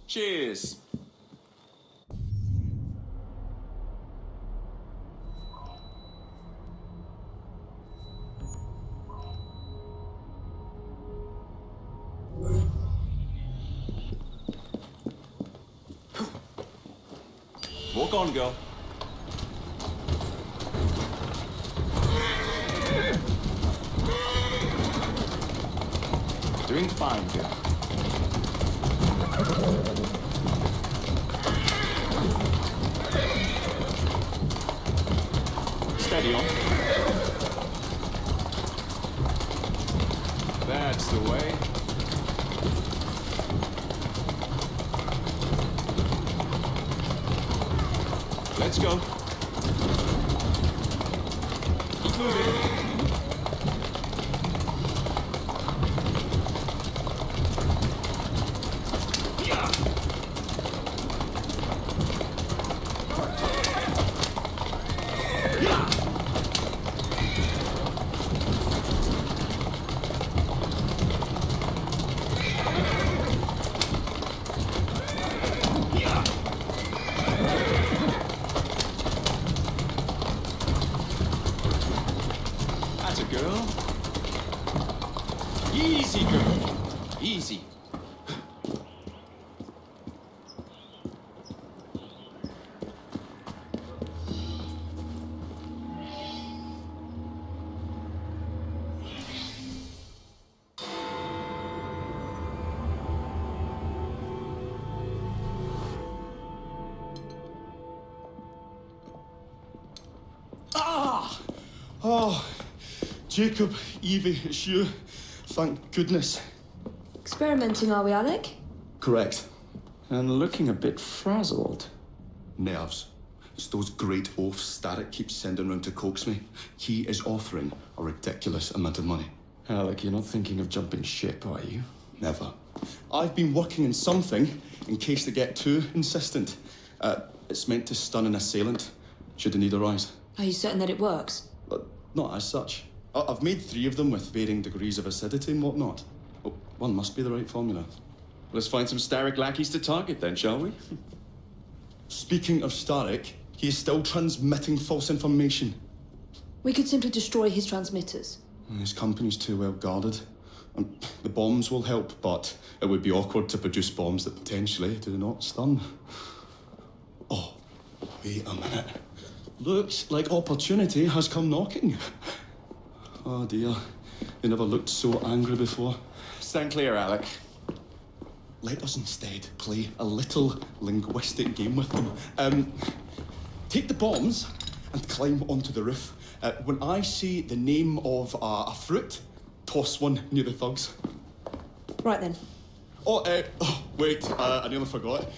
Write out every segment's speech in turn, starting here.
Cheers. Walk on, girl. Doing fine, girl. Steady on. That's the way. Let's go. Keep moving. Girl. Easy, girl. Easy. Ah! Oh. Jacob, Evie, it's you. Thank goodness. Experimenting, are we, Alec? Correct. And looking a bit frazzled. Nerves. It's those great oafs Starrick keeps sending round to coax me. He is offering a ridiculous amount of money. Alec, you're not thinking of jumping ship, are you? Never. I've been working on something in case they get too insistent. It's meant to stun an assailant, should they need a rise. Are you certain that it works? Not as such. I've made 3 of them with varying degrees of acidity and whatnot. Oh, one must be the right formula. Let's find some Starrick lackeys to target then, shall we? Speaking of Starrick, he is still transmitting false information. We could simply destroy his transmitters. His company's too well guarded. The bombs will help, but it would be awkward to produce bombs that potentially do not stun. Oh, wait a minute. Looks like opportunity has come knocking. Oh dear, they never looked so angry before. Stand clear, Alec. Let us instead play a little linguistic game with them. Take the bombs and climb onto the roof. When I say the name of a fruit, toss one near the thugs. Right then. Wait, I nearly forgot.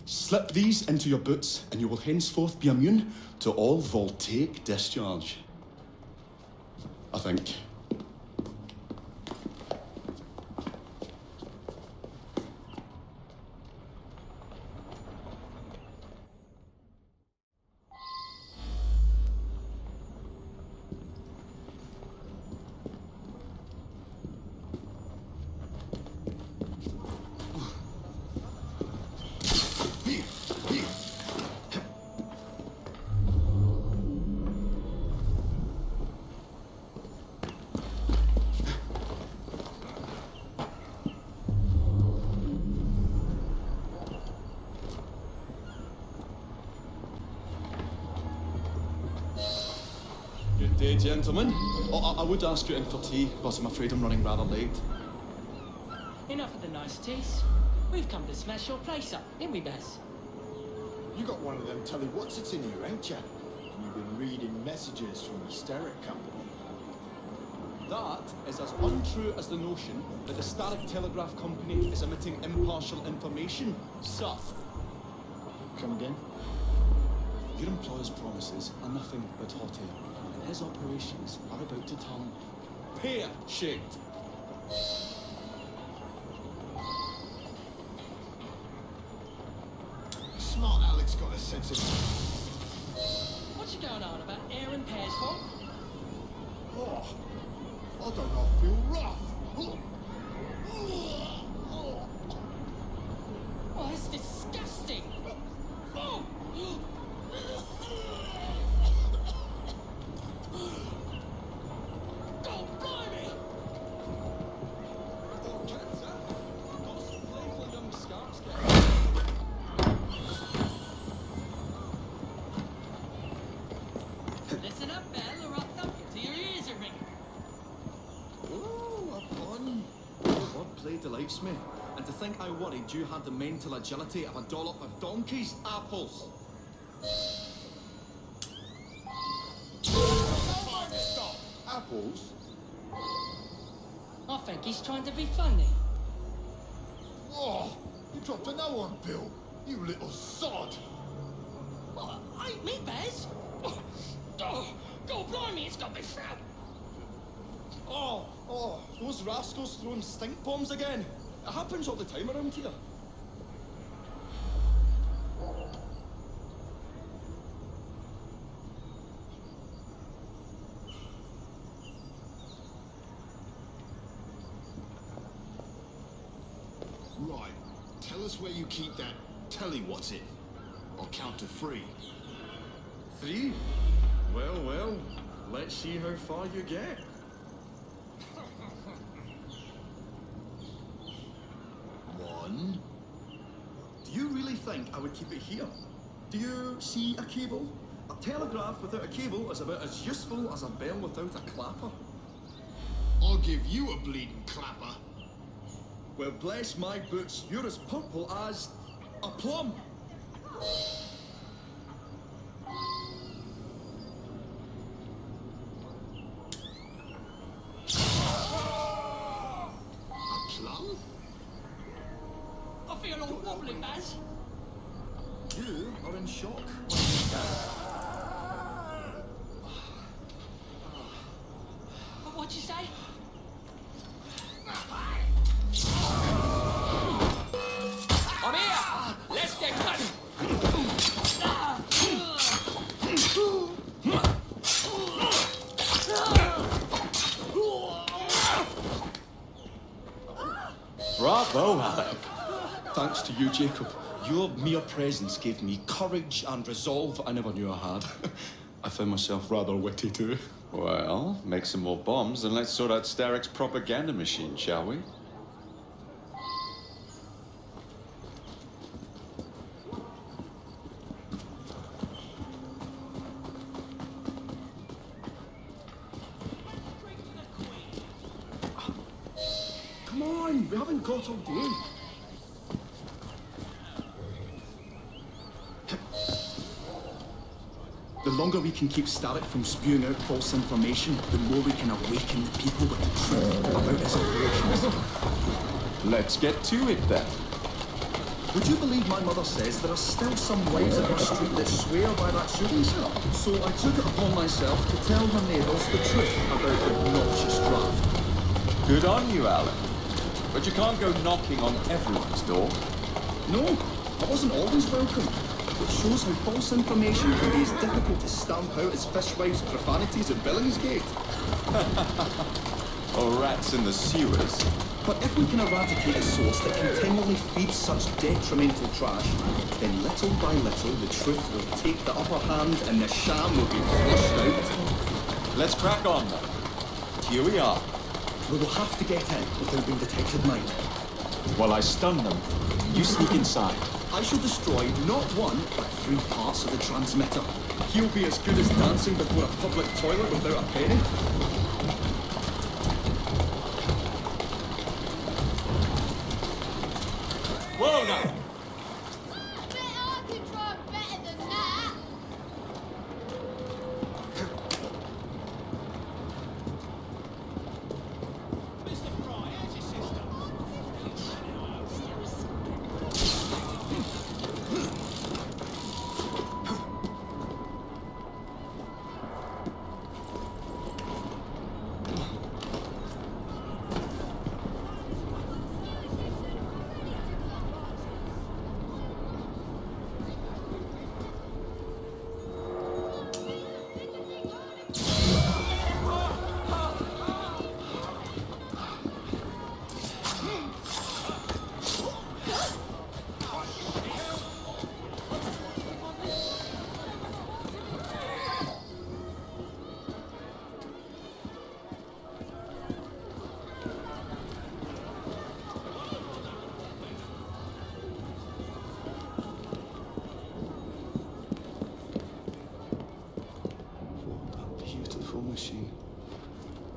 Slip these into your boots and you will henceforth be immune to all voltaic discharge. I think. Good day, gentlemen. I would ask you in for tea, but I'm afraid I'm running rather late. Enough of the niceties. We've come to smash your place up, ain't we, Baz? You got one of them telly what's in you, ain't you? You've been reading messages from the Starrick Company. That is as untrue as the notion that the Starrick Telegraph Company is emitting impartial information, sir. Come again? Your employer's promises are nothing but hot air, and his operations are about to turn pear-shaped. Smart Alec's got a sense of... What's you going on about air and pears for? Oh, I don't know, I feel rough. Oh, that's disgusting. Oh. God, blimey. Listen up, Belle, or I'll thump you till your ears are ringing. Oh, a pun. Wordplay delights me. And to think I worried you had the mental agility of a dollop of donkey's apples. Apples? I think he's trying to be funny. Oh, you dropped a no on Bill. You little sod. What? Ain't me, Bez? Oh, God, blimey, it's got me throat. Oh, those rascals throwing stink bombs again. It happens all the time around here. Right. Tell us where you keep that telly what's it. I'll count to 3. 3? Well, let's see how far you get. 1. Do you really think I would keep it here? Do you see a cable? A telegraph without a cable is about as useful as a bell without a clapper. I'll give you a bleeding clapper. Well, bless my boots, you're as purple as a plum. A plum? I feel all wobbly, Baz. You are in shock. What'd you say? I'm here! Let's get cutting! Bravo, Alec. Thanks to you, Jacob. Your mere presence gave me courage and resolve I never knew I had. I found myself rather witty too. Well, make some more bombs and let's sort out Starrick's propaganda machine, shall we? Come on, we haven't got all day. The longer we can keep Starrick from spewing out false information, the more we can awaken the people with the truth about his operations. Let's get to it then. Would you believe my mother says there are still some wives in her street that swear by that shooting star? So I took it upon myself to tell her neighbours the truth about the obnoxious draft. Good on you, Alan. But you can't go knocking on everyone's door. No, I wasn't always welcome. Which shows how false information can be as difficult to stamp out as fishwives' profanities at Billingsgate. Or rats in the sewers. But if we can eradicate a source that continually feeds such detrimental trash, then little by little the truth will take the upper hand and the sham will be flushed out. Let's crack on then. Here we are. We will have to get in without being detected, mind. While I stun them, you sneak inside. I shall destroy not one, but 3 parts of the transmitter. He'll be as good as dancing before a public toilet without a penny. Whoa now! I can try better than that. Mr. Fry, how's your sister? machine.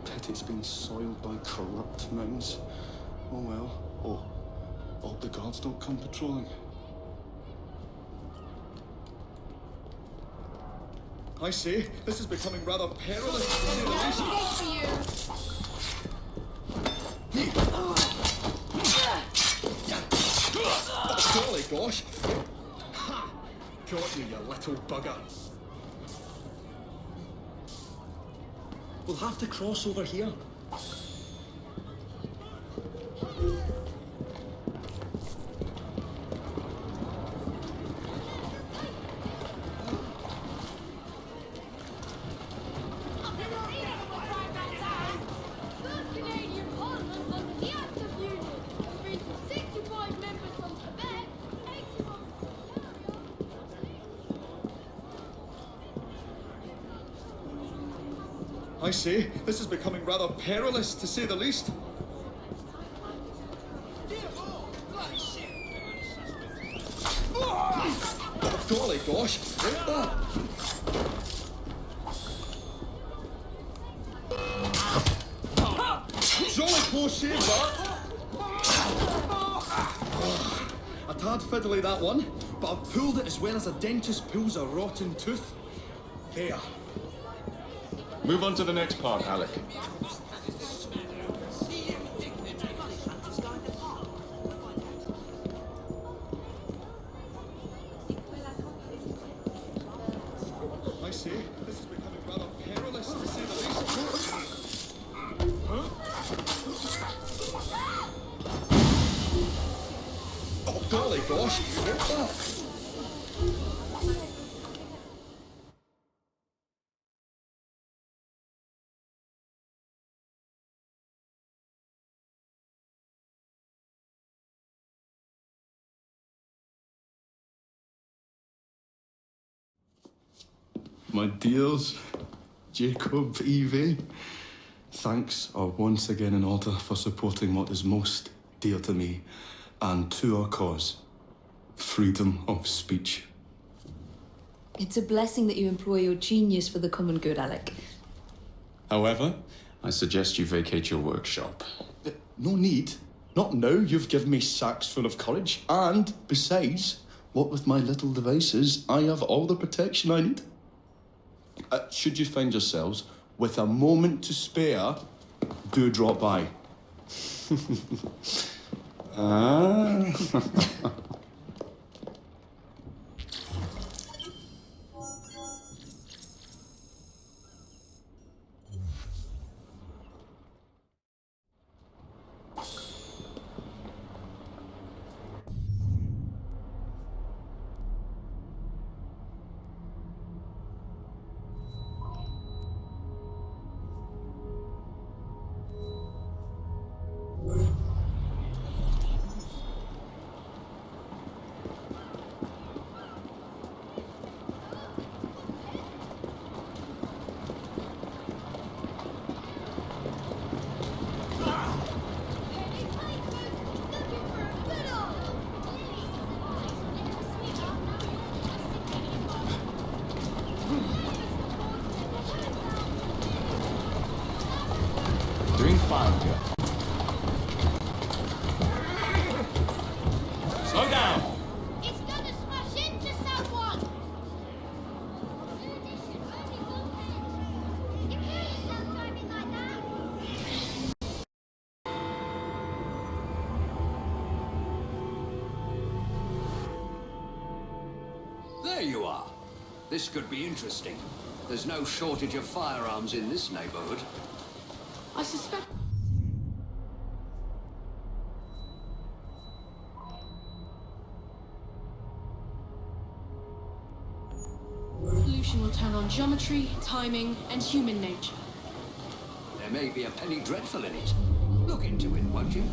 Pity it's been soiled by corrupt minds. Oh well. Oh, hope the guards don't come patrolling. I say, this is becoming rather perilous, to say the least. For you. Golly gosh! Ha! Got you, you little bugger. We'll have to cross over here. Those Canadian Parliament under the Act of Union agreed to 65 members from Quebec, 81 from Ontario. I say, this is becoming rather perilous, to say the least. Oh, golly gosh! Jolly close shave, that! A tad fiddly, that one, but I've pulled it as well as a dentist pulls a rotten tooth. There. Move on to the next part, Alec. I say, this is becoming rather perilous, to say the least. Oh, golly gosh! My dears, Jacob, Evie, thanks are once again in order for supporting what is most dear to me and to our cause, freedom of speech. It's a blessing that you employ your genius for the common good, Alec. However, I suggest you vacate your workshop. No need. Not now. You've given me sacks full of courage. And besides, what with my little devices, I have all the protection I need. Should you find yourselves with a moment to spare, do drop by. Doing fine, dear. Slow down! It's gonna smash into someone! You kill yourself driving like that? There you are. This could be interesting. There's no shortage of firearms in this neighborhood. I suspect... Solution will turn on geometry, timing, and human nature. There may be a penny dreadful in it. Look into it, won't you?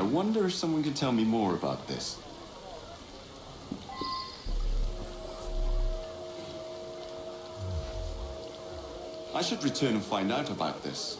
wonder if someone could tell me more about this. I should return and find out about this.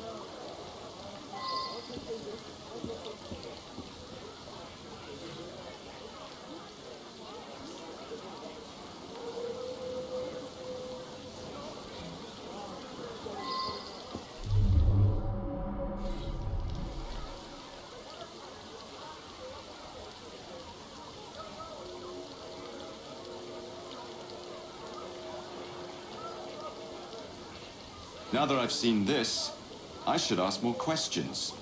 Now that I've seen this, I should ask more questions.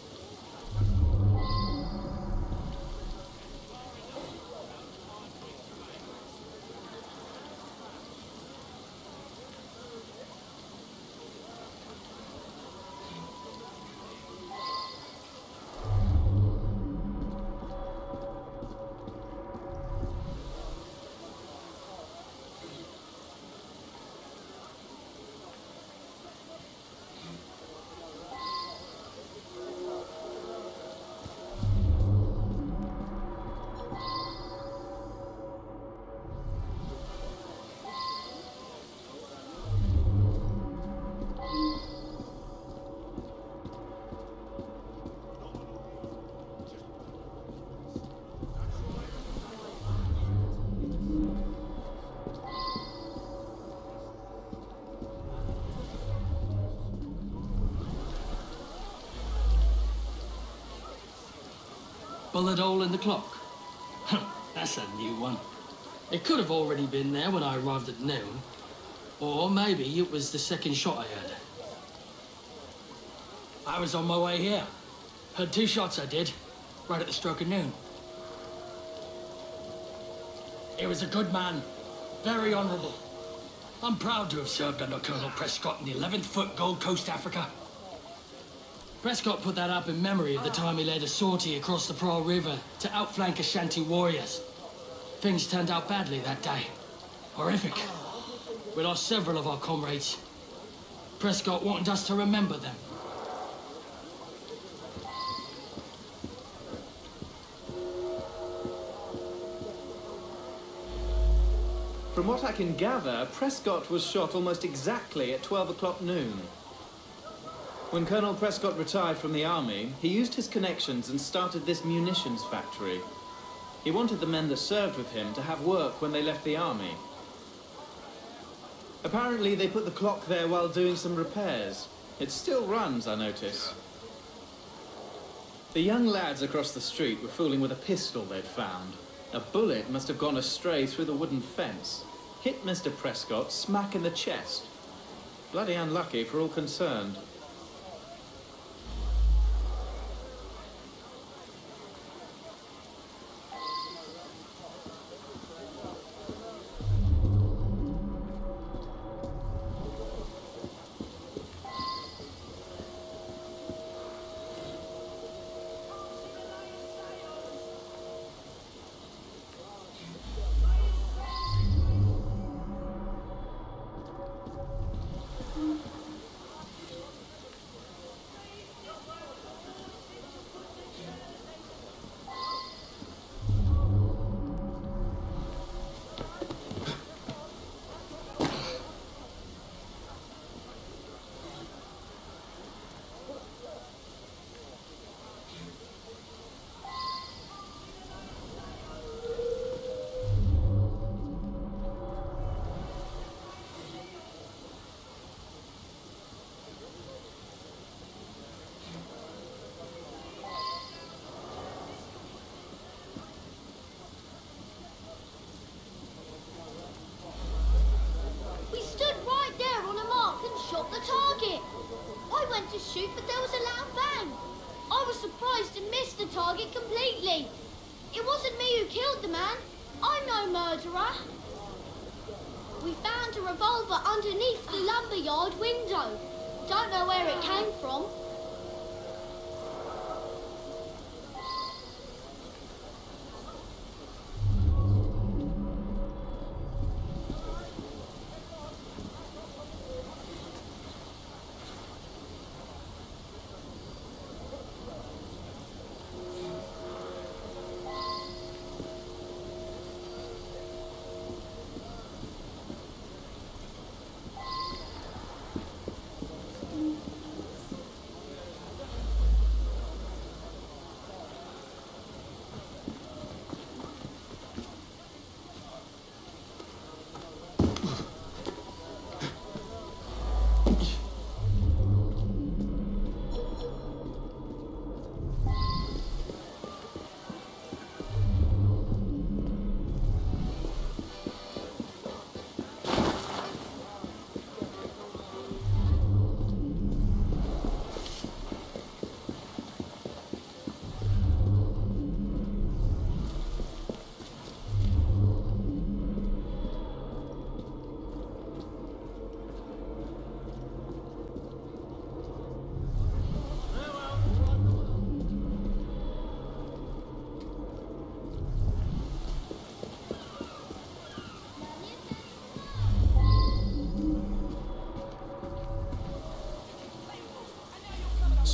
Bullet hole in the clock. That's a new one. It could have already been there when I arrived at noon. Or maybe it was the second shot I heard. I was on my way here. Heard 2 shots I did, right at the stroke of noon. He was a good man, very honourable. I'm proud to have served under Colonel Prescott in the 11th Foot Gold Coast, Africa. Prescott put that up in memory of the time he led a sortie across the Pearl River to outflank Ashanti warriors. Things turned out badly that day. Horrific. We lost several of our comrades. Prescott wanted us to remember them. From what I can gather, Prescott was shot almost exactly at 12 o'clock noon. When Colonel Prescott retired from the army, he used his connections and started this munitions factory. He wanted the men that served with him to have work when they left the army. Apparently, they put the clock there while doing some repairs. It still runs, I notice. The young lads across the street were fooling with a pistol they'd found. A bullet must have gone astray through the wooden fence. Hit Mr. Prescott smack in the chest. Bloody unlucky for all concerned. Shot the target. I went to shoot, but there was a loud bang. I was surprised and missed the target completely. It wasn't me who killed the man. I'm no murderer. We found a revolver underneath the lumberyard window. Don't know where it came from.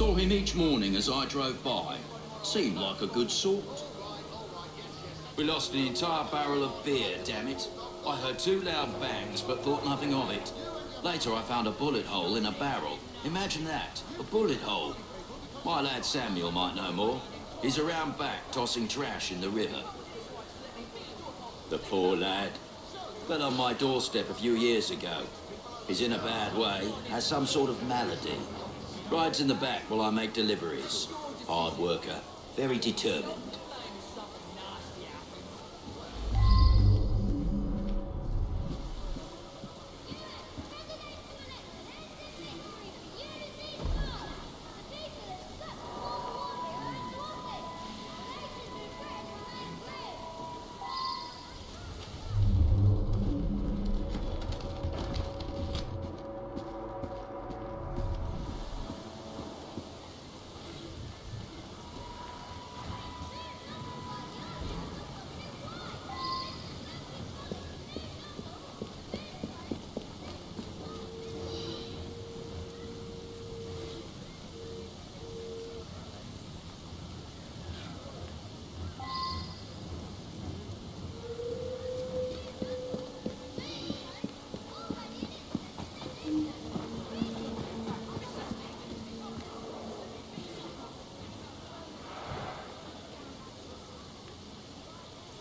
Saw him each morning as I drove by. Seemed like a good sort. We lost an entire barrel of beer, damn it. I heard 2 loud bangs, but thought nothing of it. Later, I found a bullet hole in a barrel. Imagine that, a bullet hole. My lad Samuel might know more. He's around back, tossing trash in the river. The poor lad. Fell on my doorstep a few years ago. He's in a bad way, has some sort of malady. Rides in the back while I make deliveries. Hard worker, very determined.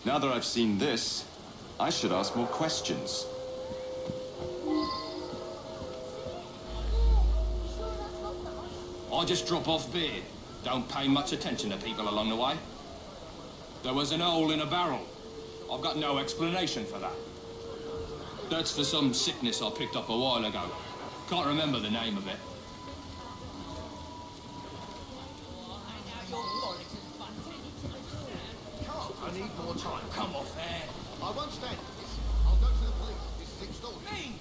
Now that I've seen this, I should ask more questions. I just drop off beer. Don't pay much attention to people along the way. There was an hole in a barrel. I've got no explanation for that. That's for some sickness I picked up a while ago. Can't remember the name of it. I need more time. Come off there. I won't stand for this. I'll go to the police. This is extortion. Me?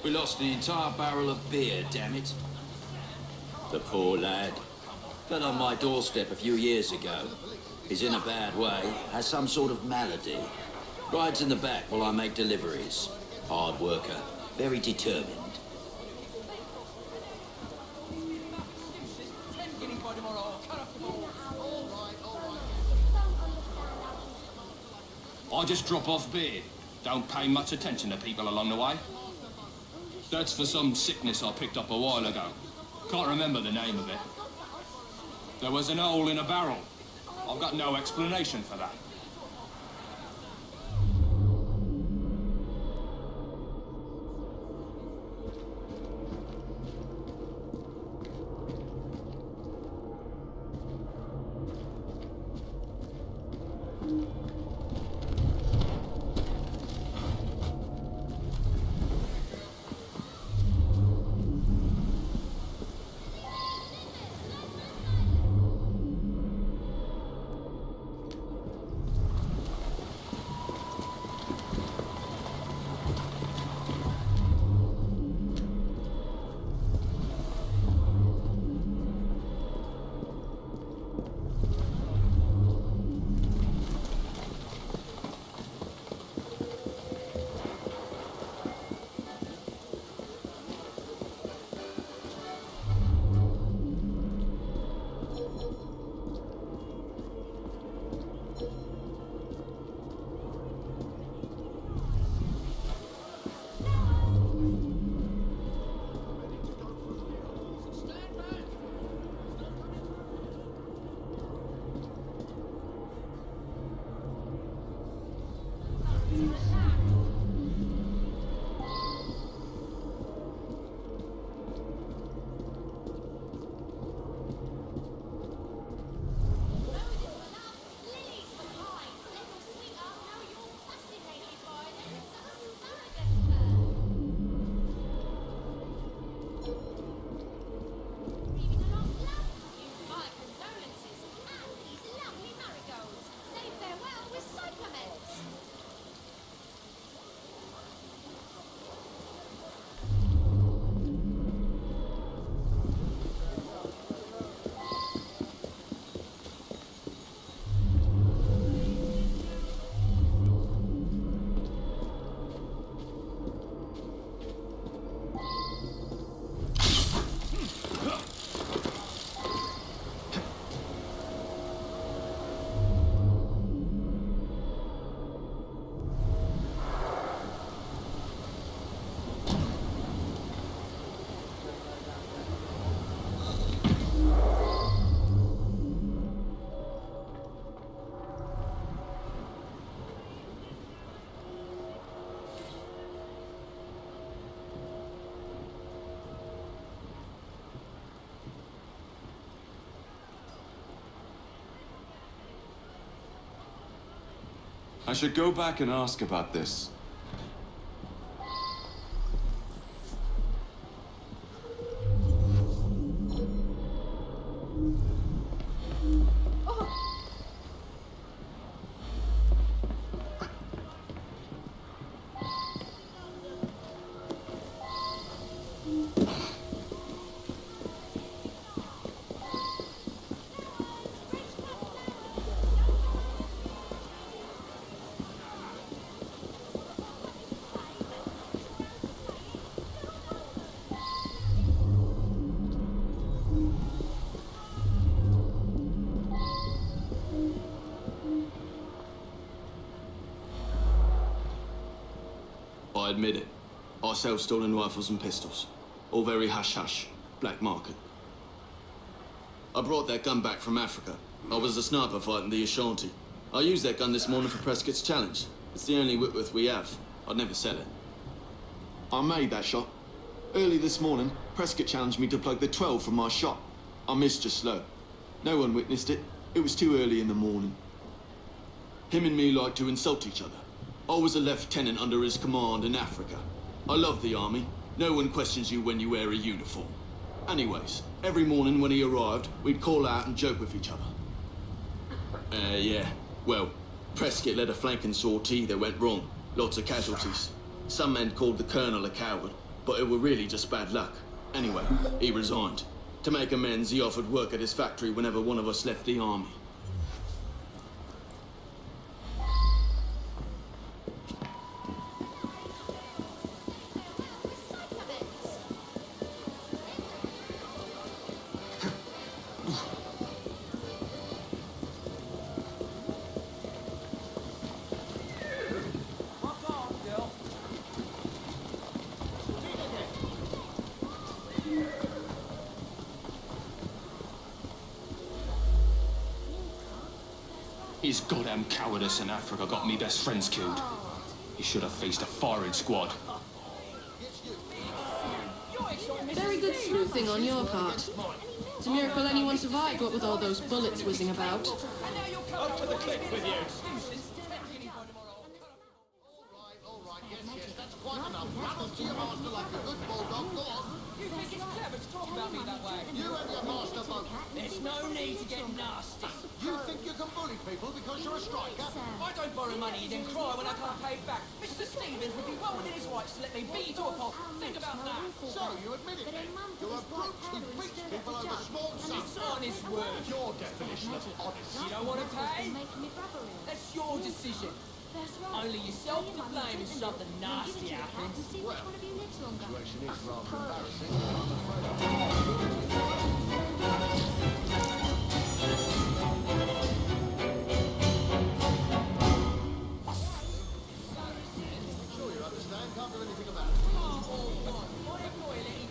We lost an entire barrel of beer, damn it. The poor lad. Fell on my doorstep a few years ago. He's in a bad way, has some sort of malady. Rides in the back while I make deliveries. Hard worker, very determined. I just drop off beer. Don't pay much attention to people along the way. That's for some sickness I picked up a while ago. Can't remember the name of it. There was an hole in a barrel. I've got no explanation for that. I should go back and ask about this. I admit it. I sell stolen rifles and pistols. All very hush-hush. Black market. I brought that gun back from Africa. I was a sniper fighting the Ashanti. I used that gun this morning for Prescott's challenge. It's the only Whitworth we have. I'd never sell it. I made that shot. Early this morning, Prescott challenged me to plug the 12 from my shot. I missed just slow. No one witnessed it. It was too early in the morning. Him and me like to insult each other. I was a lieutenant under his command in Africa. I love the army. No one questions you when you wear a uniform. Anyways, every morning when he arrived, we'd call out and joke with each other. Yeah. Well, Prescott led a flanking sortie that went wrong. Lots of casualties. Some men called the colonel a coward. but it were really just bad luck. Anyway, he resigned. To make amends, he offered work at his factory whenever one of us left the army. His goddamn cowardice in Africa got me best friends killed. He should have faced a firing squad. Very good sleuthing on your part. It's a miracle anyone survived, what with all those bullets whizzing about. Up to the cliff with you. Quite enough. Run up to your master like a good bulldog. Go on. You think it's clever to talk about me that way? You and your master both. There's no need to get nasty. You think you can bully people because you're a striker? I don't borrow money and then cry when I can't pay it back. Mr. Stevens would be well within his rights to let me beat you to a pulp. Think about that. So, you admit it then? You're a brute who beats people over small sums. It's honest word. Your definition of honest. You don't want to pay? That's your decision. Only yourself to blame if something nasty happens. Well, the situation is rather embarrassing. I'm afraid sure you understand. Can't do anything about it. My employer let him